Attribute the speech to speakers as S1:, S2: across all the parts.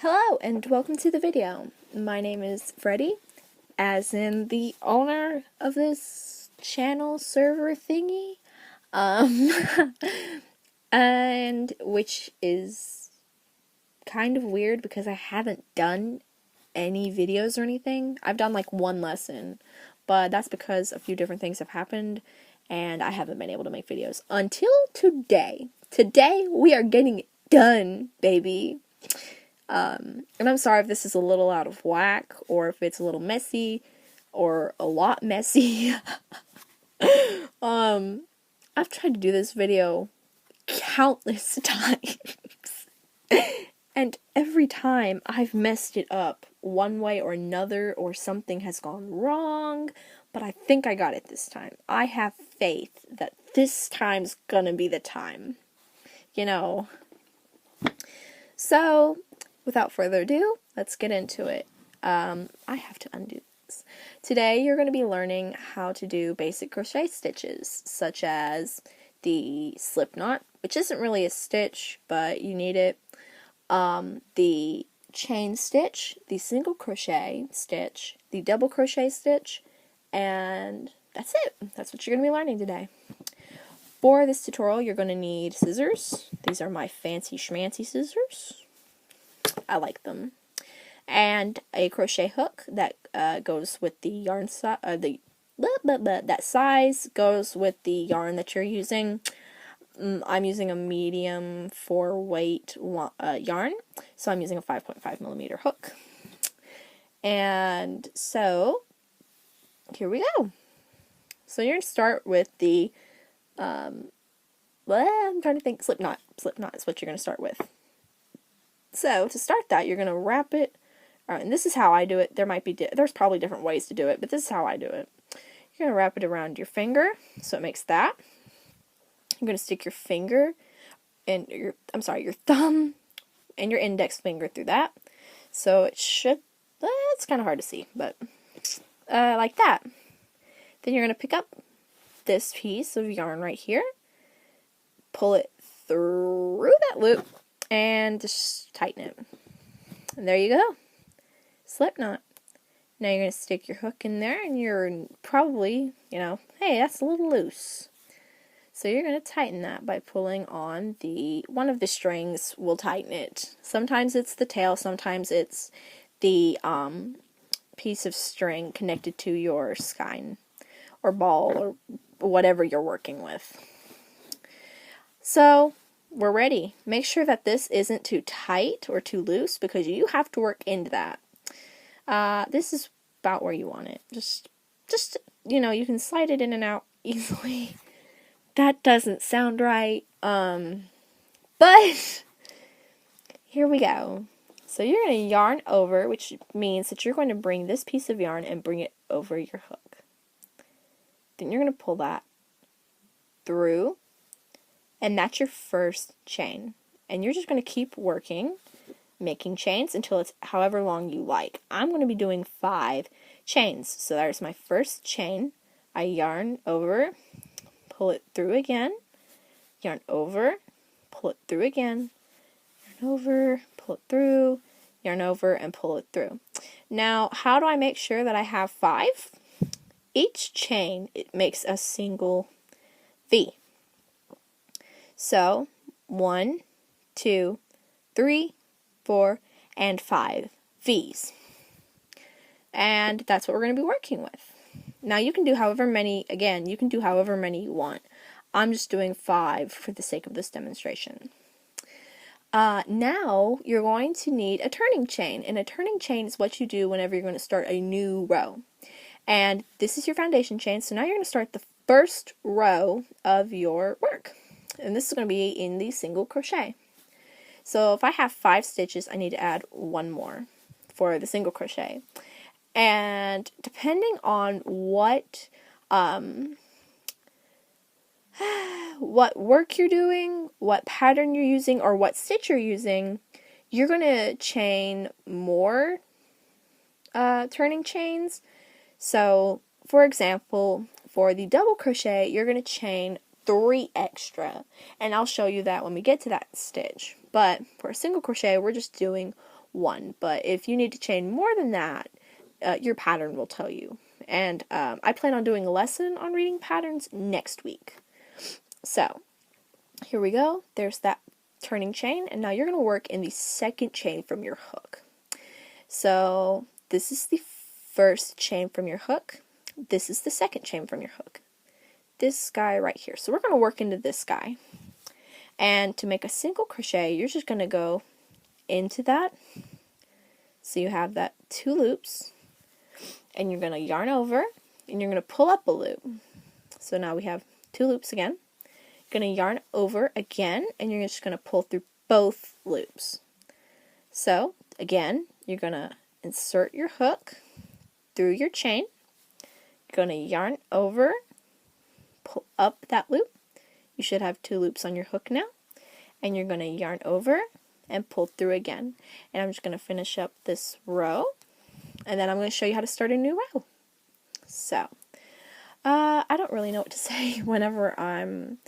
S1: Hello and welcome to the video. My name is Freddie, as in the owner of this channel server thingy, and which is kind of weird because I haven't done any videos or anything. I've done like one lesson, but that's because a few different things have happened and I haven't been able to make videos until today. Today we are getting it done, baby. And I'm sorry if this is a little out of whack, or if it's a little messy, or a lot messy. I've tried to do this video countless times, and every time I've messed it up one way or another, or something has gone wrong, but I think I got it this time. I have faith that this time's gonna be the time. You know. So, without further ado, let's get into it. I have to undo this. Today you're going to be learning how to do basic crochet stitches, such as the slip knot, which isn't really a stitch, but you need it, the chain stitch, the single crochet stitch, the double crochet stitch, and that's it. That's what you're going to be learning today. For this tutorial, you're going to need scissors. These are my fancy schmancy scissors. I like them. And a crochet hook that goes with the yarn size. That size goes with the yarn that you're using. I'm using a medium 4-weight yarn, so I'm using a 5.5 millimeter hook. And so here we go. So you're going to start with the I'm trying to think. Slip knot. Slip knot is what you're going to start with. So to start that, you're going to wrap it. And this is how I do it. There's probably different ways to do it, but this is how I do it. You're going to wrap it around your finger, so it makes that. You're going to stick your finger and your thumb and your index finger through that. So it should. It's kind of hard to see, but like that. Then you're going to pick up this piece of yarn right here, pull it through that loop, and just tighten it. And there you go. Slip knot. Now you're going to stick your hook in there, and you're probably, hey, that's a little loose. So you're going to tighten that by pulling on one of the strings will tighten it. Sometimes it's the tail, sometimes it's the piece of string connected to your skein or ball or whatever you're working with. So we're ready. Make sure that this isn't too tight or too loose because you have to work into that. This is about where you want it. Just you can slide it in and out easily. That doesn't sound right. But here we go. So you're going to yarn over, which means that you're going to bring this piece of yarn and bring it over your hook. Then you're going to pull that through, and that's your first chain. And you're just going to keep working, making chains until it's however long you like. I'm going to be doing 5 chains. So there's my first chain. I yarn over, pull it through again, yarn over, pull it through again, yarn over, pull it through, yarn over, and pull it through. Now, how do I make sure that I have 5? Each chain, it makes a single V. So, 1, 2, 3, 4, and 5 V's. And that's what we're going to be working with. Now, you can do however many you want. I'm just doing 5 for the sake of this demonstration. Now, you're going to need a turning chain. And a turning chain is what you do whenever you're going to start a new row. And this is your foundation chain, so now you're going to start the first row of your work. And this is going to be in the single crochet. So if I have 5 stitches, I need to add 1 more for the single crochet. And depending on what work you're doing, what pattern you're using, or what stitch you're using, you're going to chain more turning chains. So, for example, for the double crochet, you're going to chain 3 extra, and I'll show you that when we get to that stitch. But for a single crochet, we're just doing 1. But if you need to chain more than that, your pattern will tell you. And I plan on doing a lesson on reading patterns next week. So here we go. There's that turning chain, and now you're going to work in the second chain from your hook. So this is the first chain from your hook. This is the second chain from your hook. This guy right here. So we're going to work into this guy. And to make a single crochet, you're just going to go into that. So you have that 2 loops, and you're going to yarn over, and you're going to pull up a loop. So now we have 2 loops again. You're going to yarn over again, and you're just going to pull through both loops. So again, you're going to insert your hook through your chain. You're going to yarn over, pull up that loop. You should have 2 loops on your hook now, and you're going to yarn over and pull through again. And I'm just going to finish up this row, and then I'm going to show you how to start a new row. So I don't really know what to say whenever I'm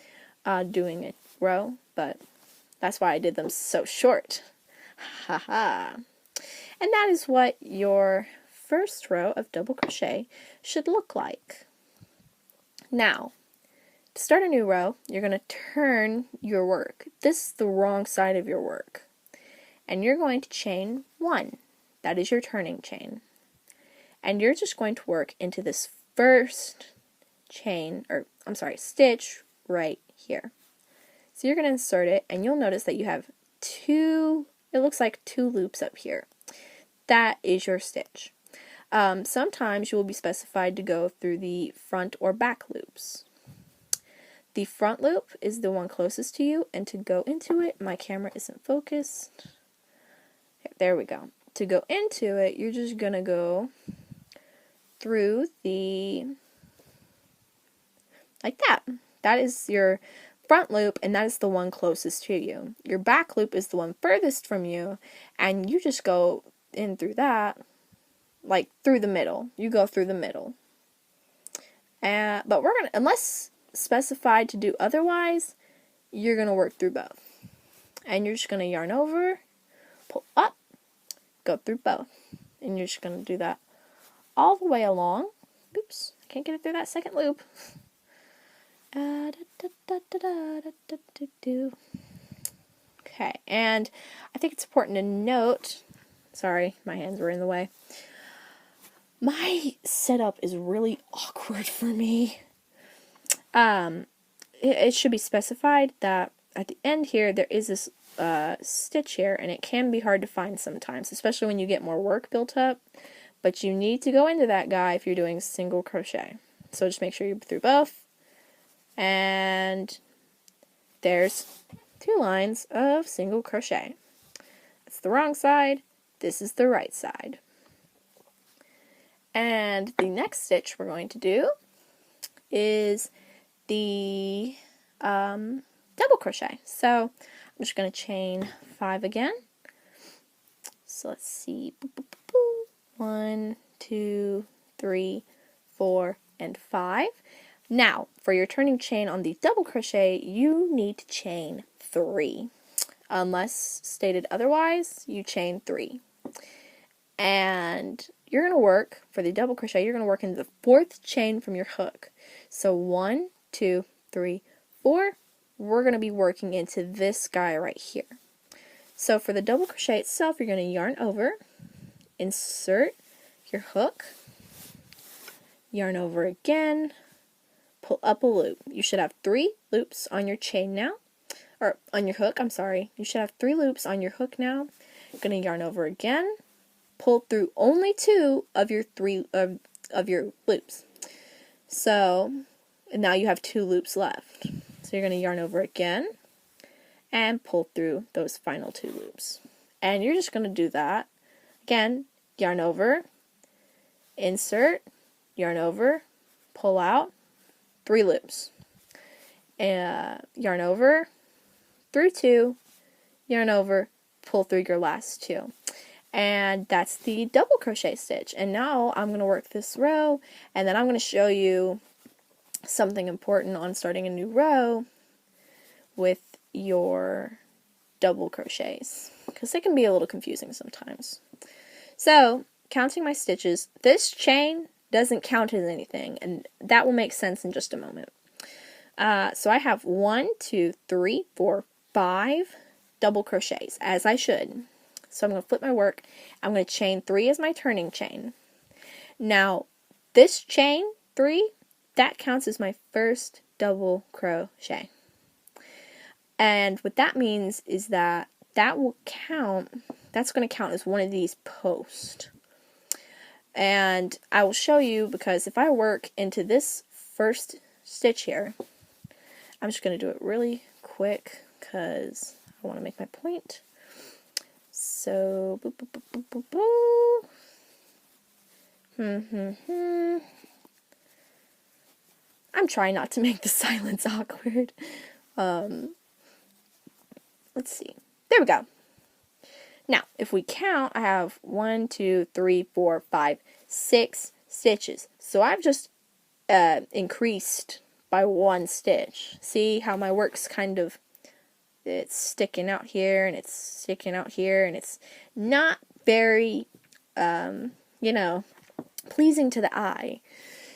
S1: doing a row, but that's why I did them so short. Haha. And that is what your first row of double crochet should look like. Now, to start a new row, you're going to turn your work. This is the wrong side of your work. And you're going to chain 1. That is your turning chain. And you're just going to work into this first stitch right here. So you're going to insert it, and you'll notice that you have 2, it looks like 2 loops up here. That is your stitch. Sometimes you will be specified to go through the front or back loops. The front loop is the one closest to you, and to go into it, my camera isn't focused. Okay, there we go. To go into it, you're just going to go through like that. That is your front loop, and that is the one closest to you. Your back loop is the one furthest from you, and you just go in through that, like through the middle. You go through the middle. But we're going to, unless specified to do otherwise, you're going to work through both. And you're just going to yarn over, pull up, go through both. And you're just going to do that all the way along. Oops, I can't get it through that second loop. Okay, and I think it's important to note, sorry, my hands were in the way. My setup is really awkward for me. It should be specified that at the end here there is this stitch here, and it can be hard to find sometimes, especially when you get more work built up. But you need to go into that guy if you're doing single crochet. So just make sure you're through both. And there's 2 lines of single crochet. That's the wrong side. This is the right side. And the next stitch we're going to do is the double crochet. So I'm just going to chain 5 again. So let's see. 1, 2, 3, 4, and 5. Now, for your turning chain on the double crochet, you need to chain 3. Unless stated otherwise, you chain 3. And you're going to work, for the double crochet, you're going to work into the 4th chain from your hook. So 1, 2, 3, 4. We're going to be working into this guy right here. So for the double crochet itself, you're going to yarn over, insert your hook, yarn over again, pull up a loop. You should have 3 loops on your chain now, or on your hook, I'm sorry. You should have 3 loops on your hook now. You're going to yarn over again, pull through only 2 of your 3 of your loops. So and now you have 2 loops left. So you're going to yarn over again and pull through those final 2 loops. And you're just going to do that. Again, yarn over, insert, yarn over, pull out, 3 loops. Yarn over, through 2, yarn over, pull through your last 2. And that's the double crochet stitch. And now I'm going to work this row, and then I'm going to show you something important on starting a new row with your double crochets, because they can be a little confusing sometimes. So, counting my stitches, this chain doesn't count as anything, and that will make sense in just a moment. So I have 1, 2, 3, 4, 5 double crochets, as I should. So I'm going to flip my work. I'm going to chain 3 as my turning chain. Now, this chain 3, that counts as my first double crochet. And what that means is that will count, that's going to count as one of these posts. And I will show you, because if I work into this first stitch here, I'm just going to do it really quick because I want to make my point. So, boop, boop, boop, boop, boop, boop. I'm trying not to make the silence awkward. Let's see. There we go. Now, if we count, I have 1, 2, 3, 4, 5, 6 stitches. So I've just increased by 1 stitch. See how my work's kind of, it's sticking out here, and it's sticking out here, and it's not very, pleasing to the eye.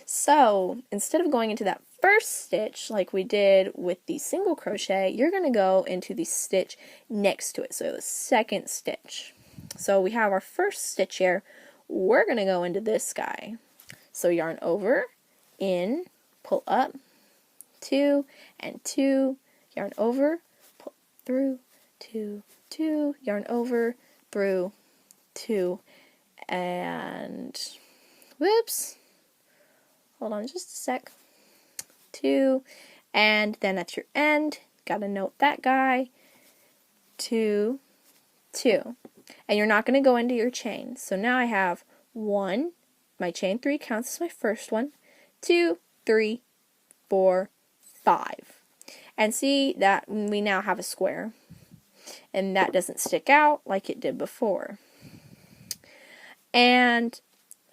S1: So, instead of going into that first stitch like we did with the single crochet, you're going to go into the stitch next to it, so the second stitch. So we have our first stitch here. We're going to go into this guy. So yarn over, in, pull up, 2 and 2, yarn over, pull through, 2, 2, yarn over, through, 2, and whoops, hold on just a sec, 2, and then at your end, gotta note that guy, 2, 2, and you're not going to go into your chain. So now I have 1, my chain 3 counts as my first one, 2, 3, 4, 5, and see that we now have a square, and that doesn't stick out like it did before. And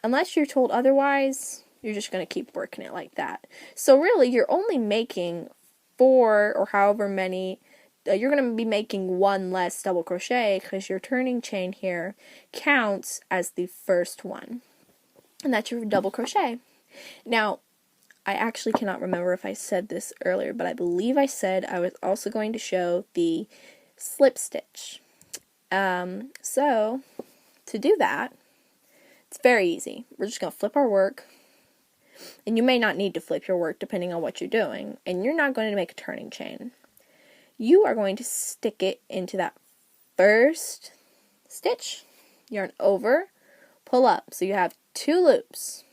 S1: unless you're told otherwise, you're just going to keep working it like that. So really, you're only making 4 or however many, you're going to be making 1 less double crochet because your turning chain here counts as the first one. And that's your double crochet. Now, I actually cannot remember if I said this earlier, but I believe I said I was also going to show the slip stitch. So, to do that, it's very easy. We're just going to flip our work, and you may not need to flip your work depending on what you're doing, and you're not going to make a turning chain. You are going to stick it into that first stitch, yarn over, pull up, so you have 2 loops.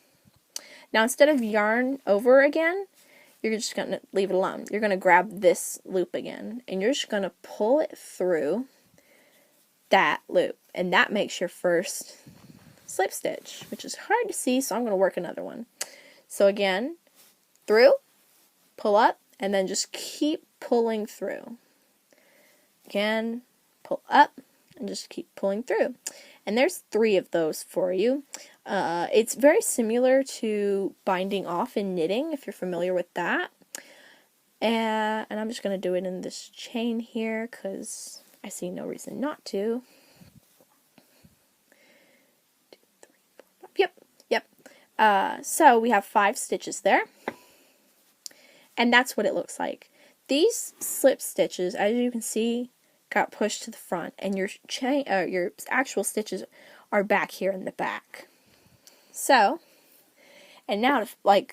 S1: Now instead of yarn over again, you're just going to leave it alone. You're going to grab this loop again, and you're just going to pull it through that loop, and that makes your first slip stitch, which is hard to see, so I'm going to work another one. So again, through, pull up, and then just keep pulling through. Again, pull up, and just keep pulling through. And there's 3 of those for you. It's very similar to binding off in knitting, if you're familiar with that. And I'm just going to do it in this chain here, because I see no reason not to. So we have 5 stitches there, and that's what it looks like. These slip stitches, as you can see, got pushed to the front, and your actual stitches are back here in the back. So, and now to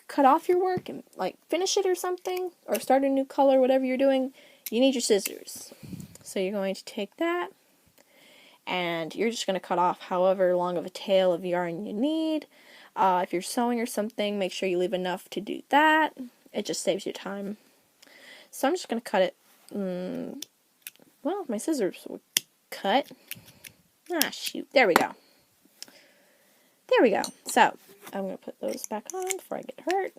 S1: cut off your work and finish it or something, or start a new color, whatever you're doing, you need your scissors. So you're going to take that, and you're just going to cut off however long of a tail of yarn you need. If you're sewing or something, make sure you leave enough to do that. It just saves you time. So I'm just going to cut it. Well, my scissors would cut. Ah, shoot. There we go. There we go. So I'm going to put those back on before I get hurt.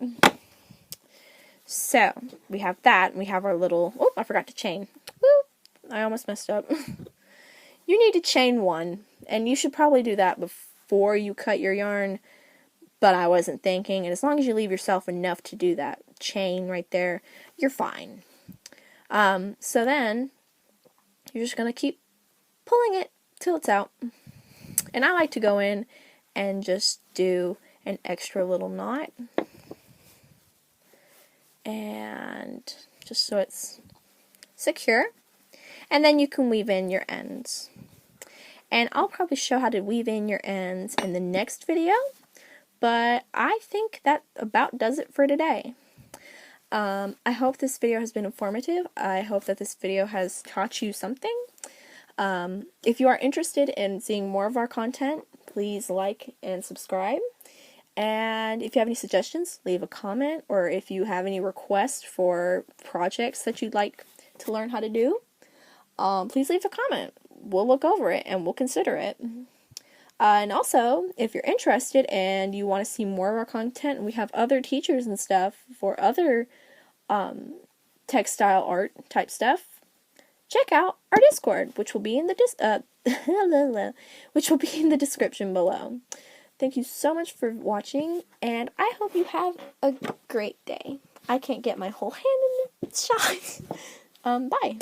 S1: So we have that, and we have our little, oh, I forgot to chain. Woo! I almost messed up. You need to chain 1, and you should probably do that before you cut your yarn, but I wasn't thinking, and as long as you leave yourself enough to do that, chain right there, you're fine. So then you're just going to keep pulling it till it's out. And I like to go in and just do an extra little knot. And just so it's secure. And then you can weave in your ends. And I'll probably show how to weave in your ends in the next video. But I think that about does it for today. I hope this video has been informative. I hope that this video has taught you something. If you are interested in seeing more of our content, please like and subscribe. And if you have any suggestions, leave a comment. Or if you have any requests for projects that you'd like to learn how to do, please leave a comment. We'll look over it and we'll consider it. And also, if you're interested and you want to see more of our content, and we have other teachers and stuff for other textile art type stuff, check out our Discord, which will be in the description below. Thank you so much for watching, and I hope you have a great day. I can't get my whole hand in the shot. Bye.